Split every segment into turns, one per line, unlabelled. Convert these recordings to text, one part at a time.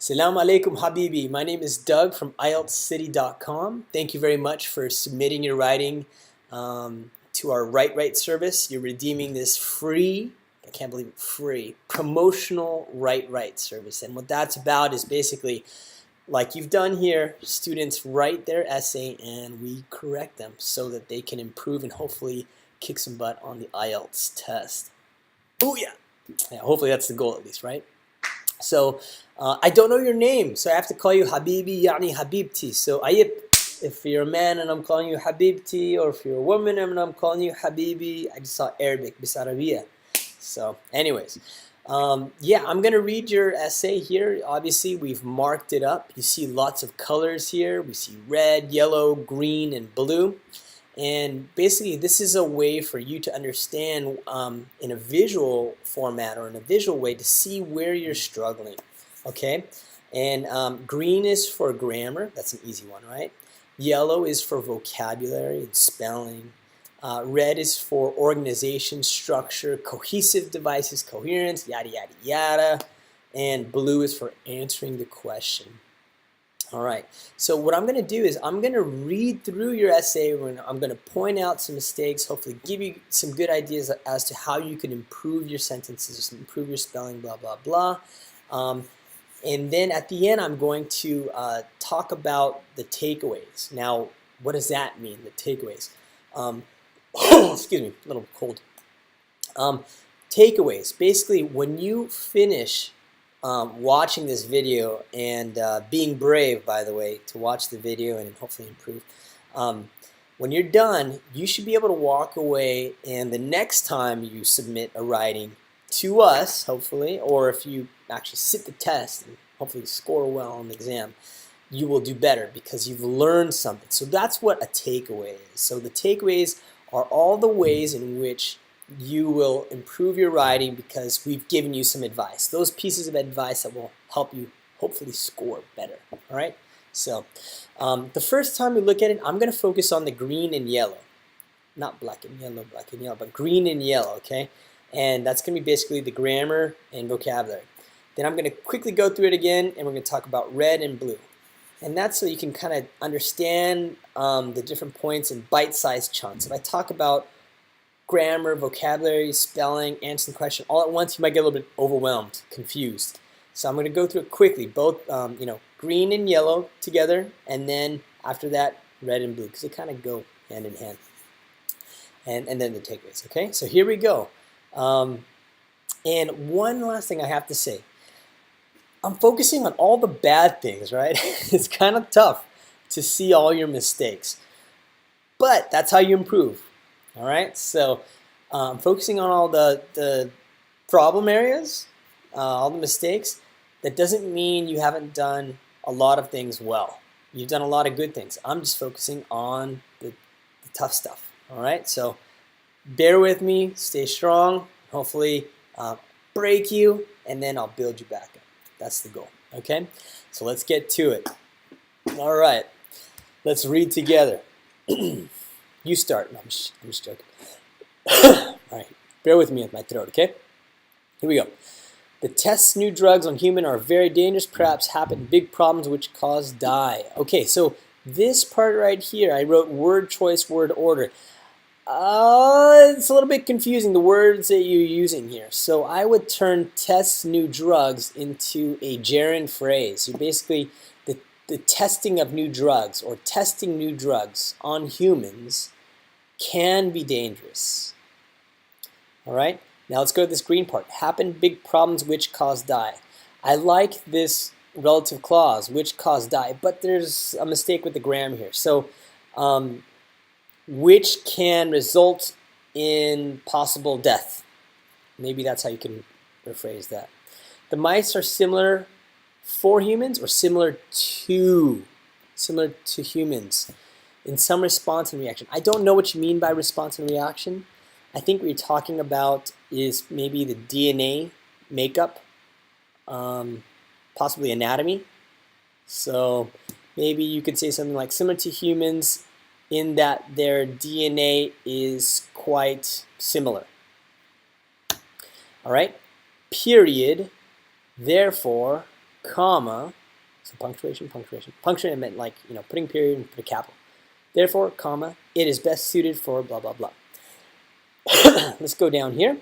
Salam alaikum habibi. My name is Doug from IELTScity.com. Thank you very much for submitting your writing to our Write service. You're redeeming this free, I can't believe it, free, promotional Write service. And what that's about is basically, like you've done here, students write their essay and we correct them so that they can improve and hopefully kick some butt on the IELTS test. Booyah! Yeah, hopefully that's the goal at least, right? So I don't know your name, so I have to call you Habibi, Yani Habibti. So Ayib, if you're a man and I'm calling you Habibti, or if you're a woman and I'm calling you Habibi, I just saw Arabic, Bisarabiya. So anyways, yeah, I'm going to read your essay here. Obviously, we've marked it up. You see lots of colors here. We see red, yellow, green, and blue. And basically, this is a way for you to understand in a visual format or in a visual way to see where you're struggling, okay? And green is for grammar. That's an easy one, right? Yellow is for vocabulary and spelling. Red is for organization, structure, cohesive devices, coherence, yada, yada, yada. And blue is for answering the question. All right, so what I'm going to do is I'm going to read through your essay. I'm going to point out some mistakes, hopefully give you some good ideas as to how you can improve your sentences, improve your spelling, blah, blah, blah. And then at the end, I'm going to talk about the takeaways. Now, what does that mean, the takeaways? Excuse me, a little cold. Takeaways, basically when you finish watching this video and being brave, by the way, to watch the video and hopefully improve. When you're done, you should be able to walk away, and the next time you submit a writing to us, hopefully, or if you actually sit the test and hopefully score well on the exam, you will do better because you've learned something. So that's what a takeaway is. So the takeaways are all the ways in which you will improve your writing because we've given you some advice. Those pieces of advice that will help you hopefully score better. All right. So the first time we look at it, I'm going to focus on the green and yellow, not black and yellow, but green and yellow. Okay, and that's going to be basically the grammar and vocabulary. Then I'm going to quickly go through it again, and we're going to talk about red and blue. And that's so you can kind of understand the different points in bite-sized chunks. If I talk about grammar, vocabulary, spelling, answering the question all at once, you might get a little bit overwhelmed, confused. So I'm going to go through it quickly, both green and yellow together, and then after that, red and blue, because they kind of go hand in hand. And then the takeaways, okay? So here we go. And one last thing I have to say. I'm focusing on all the bad things, right? It's kind of tough to see all your mistakes, but that's how you improve. All right, so focusing on all the problem areas, all the mistakes, that doesn't mean you haven't done a lot of things well. You've done a lot of good things. I'm just focusing on the tough stuff. All right, so bear with me, stay strong, hopefully break you, and then I'll build you back up. That's the goal, okay? So let's get to it. All right, let's read together. You start. No, I'm just joking. All right, bear with me with my throat, okay? Here we go. The tests new drugs on human are very dangerous, perhaps happen big problems which cause die. Okay, so this part right here, I wrote word choice, word order. It's a little bit confusing, the words that you're using here. So I would turn tests new drugs into a gerund phrase. So basically, the testing of new drugs or testing new drugs on humans can be dangerous. All right, now let's go to this green part. Happen big problems which cause die. I like this relative clause, which cause die, but there's a mistake with the grammar here. So which can result in possible death. Maybe that's how you can rephrase that. The mice are similar for humans or similar to humans in some response and reaction. I don't know what you mean by response and reaction. I think what you're talking about is maybe the DNA makeup, possibly anatomy. So maybe you could say something like similar to humans in that their DNA is quite similar. All right, period. Therefore, comma, so punctuation, punctuation meant like, putting period and put a capital. Therefore, comma, it is best suited for blah, blah, blah. Let's go down here.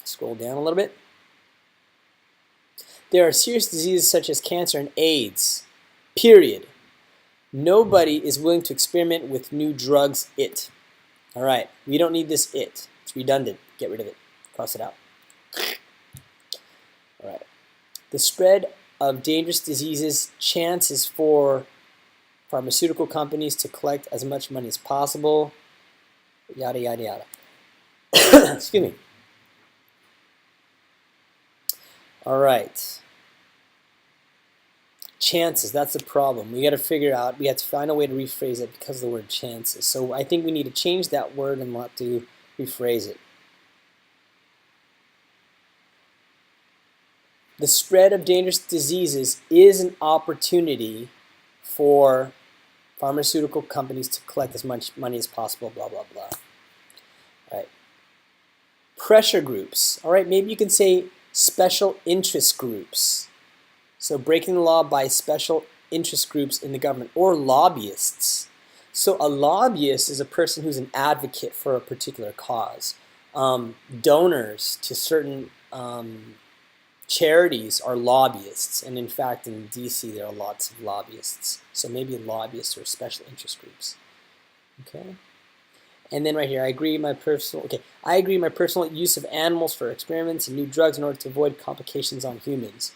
Scroll down a little bit. There are serious diseases such as cancer and AIDS, period. Nobody is willing to experiment with new drugs, All right, we don't need this It's redundant. Get rid of it. Cross it out. All right. The spread of dangerous diseases, chances for pharmaceutical companies to collect as much money as possible, yada, yada, yada. Excuse me. All right. Chances, that's the problem. We got to figure out, we have to find a way to rephrase it because of the word chances. So I think we need to change that word and we'll have to rephrase it. The spread of dangerous diseases is an opportunity for pharmaceutical companies to collect as much money as possible, blah, blah, blah. All right. Pressure groups. All right, maybe you can say special interest groups. So breaking the law by special interest groups in the government or lobbyists. So a lobbyist is a person who's an advocate for a particular cause. Donors to certain charities are lobbyists, and in fact in DC there are lots of lobbyists. So maybe lobbyists or special interest groups. Okay. And then right here, I agree my personal use of animals for experiments and new drugs in order to avoid complications on humans.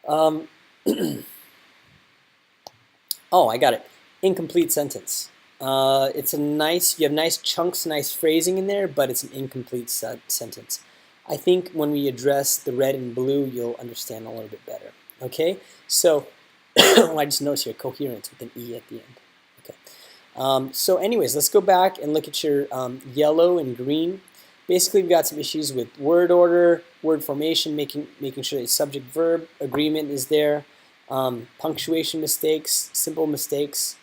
Oh, I got it. Incomplete sentence. It's you have nice chunks, nice phrasing in there, but it's an incomplete sentence. I think when we address the red and blue, you'll understand a little bit better. Okay, so I just noticed here, coherence with an E at the end. Okay. So anyways, let's go back and look at your yellow and green. Basically, we've got some issues with word order, word formation, making sure that subject-verb agreement is there, punctuation mistakes, simple mistakes.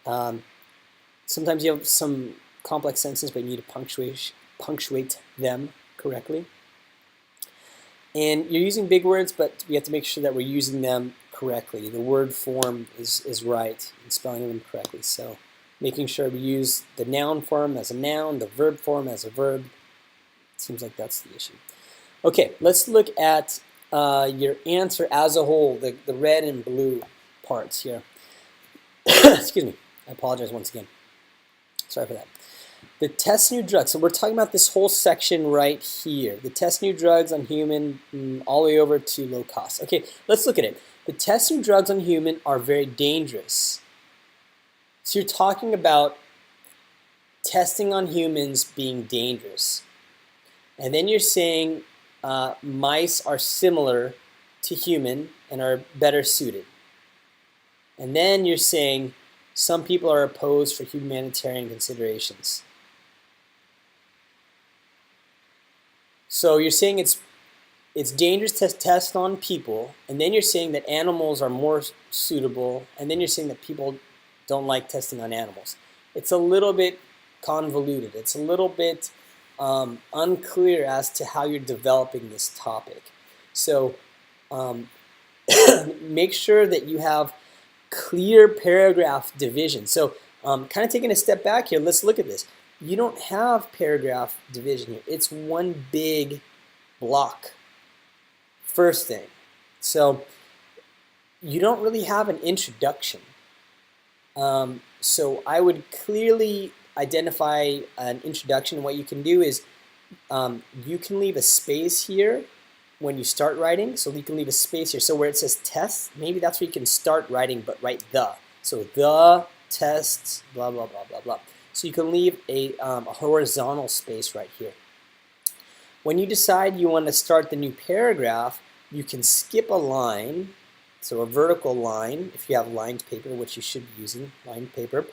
Sometimes you have some complex sentences, but you need to punctuate them correctly. And you're using big words, but we have to make sure that we're using them correctly. The word form is right and spelling them correctly. So making sure we use the noun form as a noun, the verb form as a verb. Seems like that's the issue. Okay, let's look at your answer as a whole, the red and blue parts here. Excuse me, I apologize once again. Sorry for that. The test new drugs. So we're talking about this whole section right here. The test new drugs on human all the way over to low cost. Okay, let's look at it. The test new drugs on human are very dangerous. So you're talking about testing on humans being dangerous. And then you're saying mice are similar to human and are better suited. And then you're saying some people are opposed for humanitarian considerations. So you're saying it's dangerous to test on people, and then you're saying that animals are more suitable, and then you're saying that people don't like testing on animals. It's a little bit convoluted. It's a little bit unclear as to how you're developing this topic. So make sure that you have clear paragraph division. So kind of taking a step back here, let's look at this. You don't have paragraph division here. It's one big block. First thing. So you don't really have an introduction. So I would clearly identify an introduction. What you can do is you can leave a space here when you start writing. So you can leave a space here. So where it says test, maybe that's where you can start writing, but write the. So the tests, blah, blah, blah, blah, blah. So you can leave a horizontal space right here. When you decide you want to start the new paragraph, you can skip a line, so a vertical line, if you have lined paper, which you should be using, lined paper.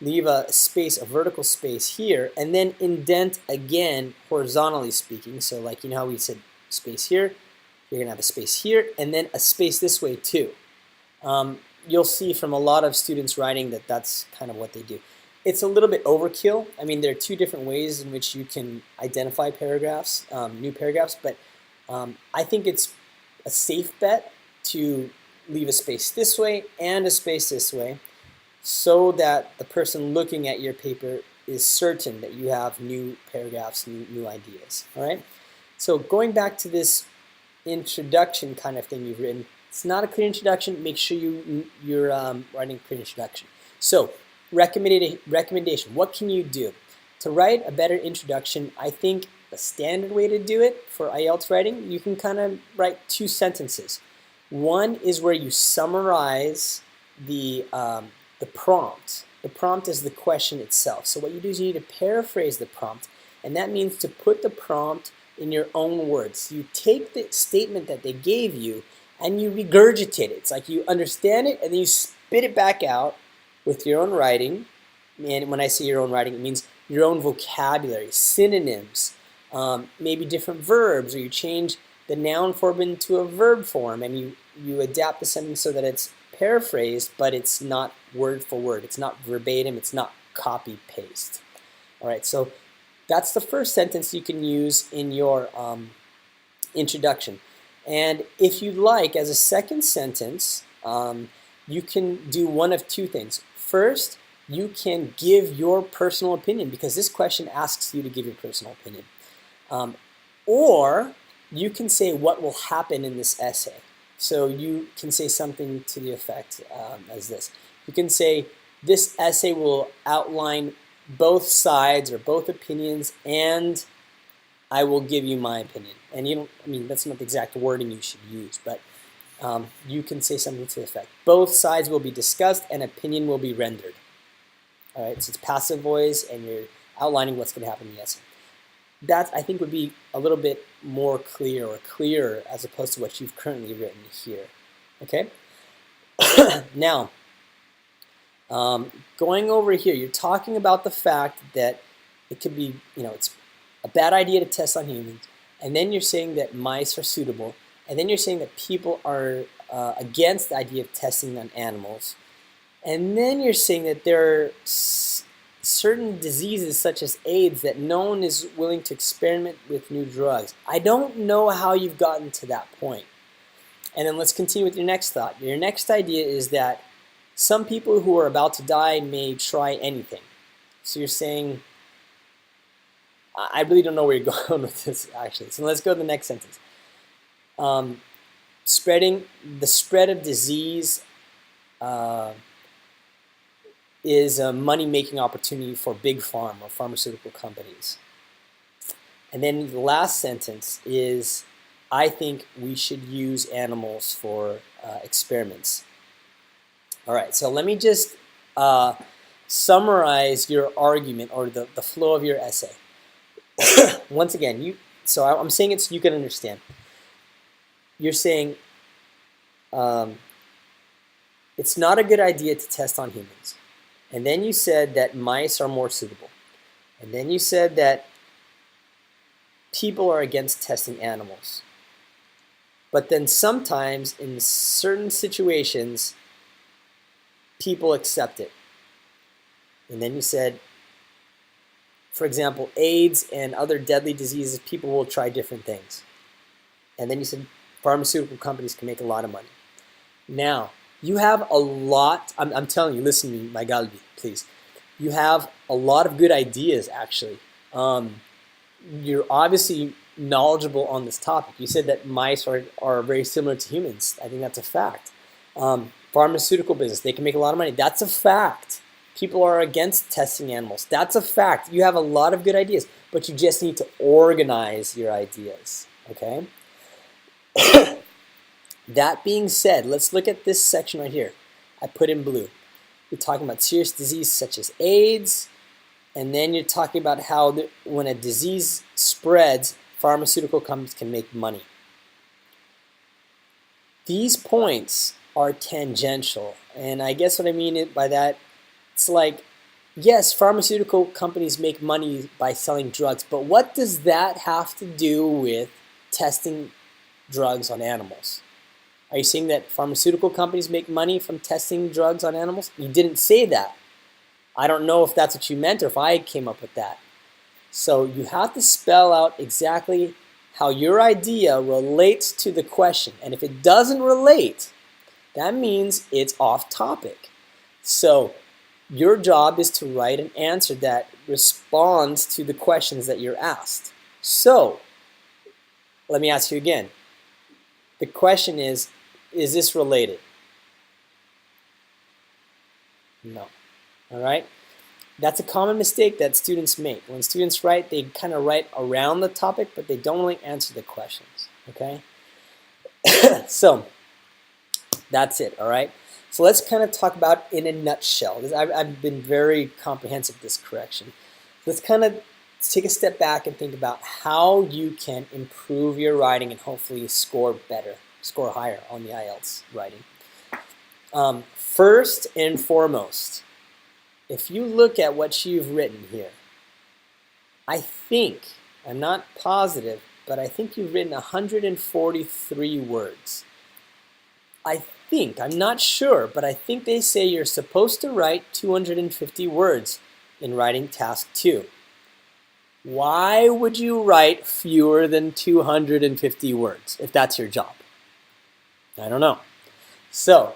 Leave a space, a vertical space here, and then indent again, horizontally speaking. So like, you know how we said space here, you're going to have a space here, and then a space this way too. You'll see from a lot of students writing that that's kind of what they do. It's a little bit overkill. I mean, there are two different ways in which you can identify paragraphs, new paragraphs, but I think it's a safe bet to leave a space this way and a space this way so that the person looking at your paper is certain that you have new paragraphs, new ideas. All right? So going back to this introduction kind of thing you've written, it's not a clear introduction. Make sure you're writing a clear introduction. So recommendation, what can you do? To write a better introduction, I think the standard way to do it for IELTS writing, you can kind of write 2 sentences. One is where you summarize the prompt. The prompt is the question itself. So what you do is you need to paraphrase the prompt, and that means to put the prompt in your own words. You take the statement that they gave you and you regurgitate it. It's like you understand it and then you spit it back out with your own writing. And when I say your own writing, it means your own vocabulary, synonyms, maybe different verbs, or you change the noun form into a verb form and you adapt the sentence so that it's paraphrased, but it's not word for word. It's not verbatim. It's not copy paste. All right, so that's the first sentence you can use in your introduction. And if you'd like, as a second sentence, you can do one of 2 things. First, you can give your personal opinion, because this question asks you to give your personal opinion. Or you can say what will happen in this essay. So you can say something to the effect as this. You can say, this essay will outline both sides or both opinions, and I will give you my opinion. And you don't, I mean, that's not the exact wording you should use, but you can say something to the effect. Both sides will be discussed and opinion will be rendered. All right, so it's passive voice and you're outlining what's going to happen in the essay. That, I think, would be a little bit more clear or clearer as opposed to what you've currently written here. Okay? Now, going over here, you're talking about the fact that it could be, it's a bad idea to test on humans, and then you're saying that mice are suitable, and then you're saying that people are against the idea of testing on animals, and then you're saying that there are certain diseases such as AIDS that no one is willing to experiment with new drugs. I don't know how you've gotten to that point. And then let's continue with your next thought. Your next idea is that some people who are about to die may try anything. So you're saying, I really don't know where you're going with this, actually. So let's go to the next sentence. The spread of disease is a money-making opportunity for big pharma or pharmaceutical companies. And then the last sentence is, I think we should use animals for experiments. All right, so let me just summarize your argument or the flow of your essay. Once again, so I'm saying it so you can understand. You're saying it's not a good idea to test on humans. And then you said that mice are more suitable. And then you said that people are against testing animals. But then sometimes in certain situations, people accept it. And then you said, for example, AIDS and other deadly diseases, people will try different things. And then you said pharmaceutical companies can make a lot of money. Now, you have a lot, I'm telling you, listen to me, my galbi, please. You have a lot of good ideas, actually. You're obviously knowledgeable on this topic. You said that mice are very similar to humans. I think that's a fact. Pharmaceutical business, they can make a lot of money. That's a fact. People are against testing animals. That's a fact. You have a lot of good ideas, but you just need to organize your ideas, okay? That being said, let's look at this section right here. I put in blue. You're talking about serious disease such as AIDS, and then you're talking about how when a disease spreads, pharmaceutical companies can make money. These points are tangential, and I guess what I mean by that, it's like, yes, pharmaceutical companies make money by selling drugs, but what does that have to do with testing drugs on animals? Are you saying that pharmaceutical companies make money from testing drugs on animals? You didn't say that. I don't know if that's what you meant or if I came up with that. So you have to spell out exactly how your idea relates to the question. And if it doesn't relate, that means it's off topic. So your job is to write an answer that responds to the questions that you're asked. So let me ask you again. The question is this related? No. All right? That's a common mistake that students make. When students write, they kind of write around the topic, but they don't really answer the questions. Okay? So that's it. All right? So let's kind of talk about in a nutshell. I've been very comprehensive with this correction. Let's kind of take a step back and think about how you can improve your writing and hopefully score better, score higher on the IELTS writing. First and foremost, if you look at what you've written here, I think, I'm not positive, but I think you've written 143 words. I think, I'm not sure, but I think they say you're supposed to write 250 words in writing task 2. Why would you write fewer than 250 words if that's your job? I don't know. So,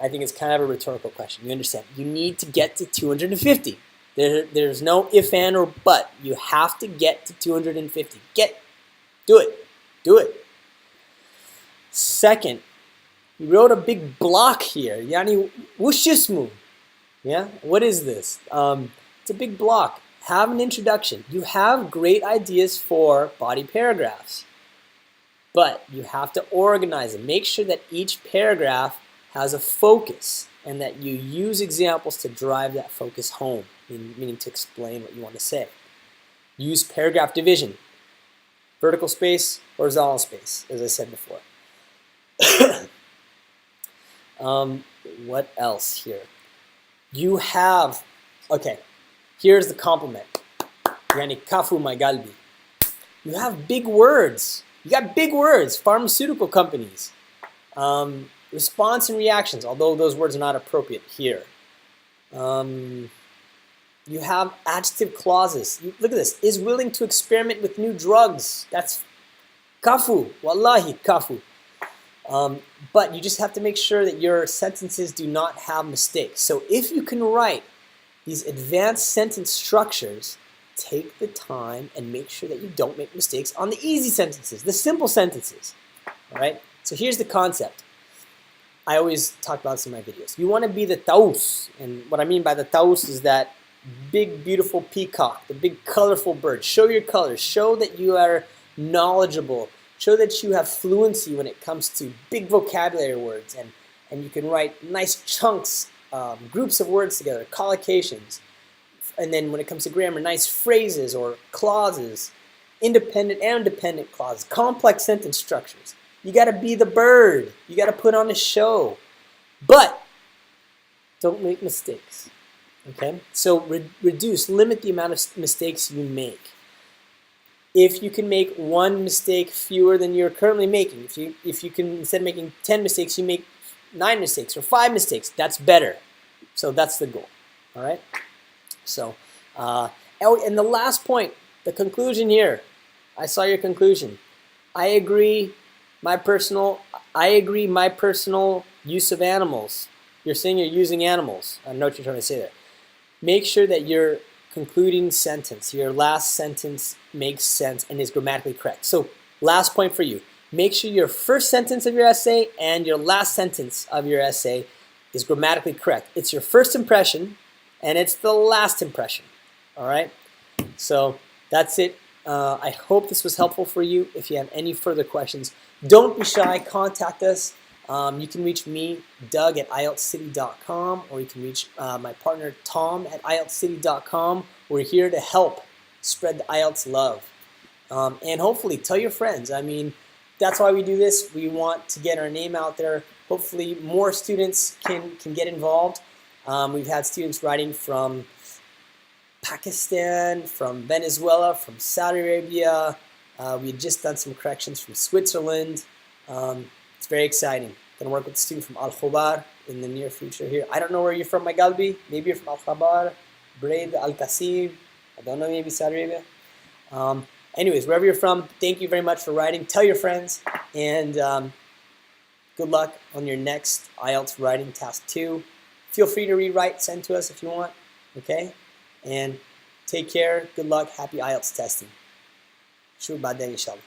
I think it's kind of a rhetorical question. You understand? You need to get to 250. There's no if, and, or but. You have to get to 250. Do it. Do it. Second, you wrote a big block here. Yani wushishmu. Yeah? What is this? It's a big block. Have an introduction. You have great ideas for body paragraphs, but you have to organize them. Make sure that each paragraph has a focus and that you use examples to drive that focus home, meaning to explain what you want to say. Use paragraph division. Vertical space, horizontal space, as I said before. What else here? You have, okay, here's the compliment. Yani kafu my galbi. You have big words. You got big words. Pharmaceutical companies. Response and reactions, although those words are not appropriate here. You have adjective clauses. Look at this. Is willing to experiment with new drugs. That's kafu. Wallahi, kafu. But you just have to make sure that your sentences do not have mistakes. So if you can write these advanced sentence structures, take the time and make sure that you don't make mistakes on the easy sentences, the simple sentences. All right? So here's the concept. I always talk about this in my videos. You want to be the taus. And what I mean by the taus is that big, beautiful peacock, the big, colorful bird. Show your colors. Show that you are knowledgeable. Show that you have fluency when it comes to big vocabulary words. And you can write nice chunks, groups of words together, collocations. And then when it comes to grammar, nice phrases or clauses, independent and dependent clauses, complex sentence structures. You got to be the bird. You got to put on a show. But don't make mistakes. Okay? So limit the amount of mistakes you make. If you can make one mistake fewer than you're currently making, if you can, instead of making 10 mistakes, you make 9 mistakes or 5 mistakes, that's better. So that's the goal. All right? So, and the last point, the conclusion here. I saw your conclusion. I agree my personal use of animals. You're saying you're using animals. I know what you're trying to say there. Make sure that your concluding sentence, your last sentence makes sense and is grammatically correct. So, last point for you. Make sure your first sentence of your essay and your last sentence of your essay is grammatically correct. It's your first impression and it's the last impression. All right? So, that's it. I hope this was helpful for you. If you have any further questions, don't be shy. Contact us. You can reach me, Doug, at IELTScity.com, or you can reach my partner, Tom, at IELTScity.com. We're here to help spread the IELTS love. And hopefully tell your friends. I mean, that's why we do this. We want to get our name out there. Hopefully more students can get involved. We've had students writing from Pakistan, from Venezuela, from Saudi Arabia. We had just done some corrections from Switzerland. It's very exciting. Going to work with a student from Al-Khobar in the near future here. I don't know where you're from, my Galbi. Maybe you're from Al-Khobar, Braid, Al-Qasib. I don't know, maybe Saudi Arabia. Anyways, wherever you're from, thank you very much for writing. Tell your friends, and good luck on your next IELTS writing task 2. Feel free to rewrite, send to us if you want, okay? And take care, good luck, happy IELTS testing. شو بعدين إن شاء الله.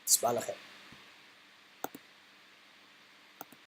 تصبح على خير.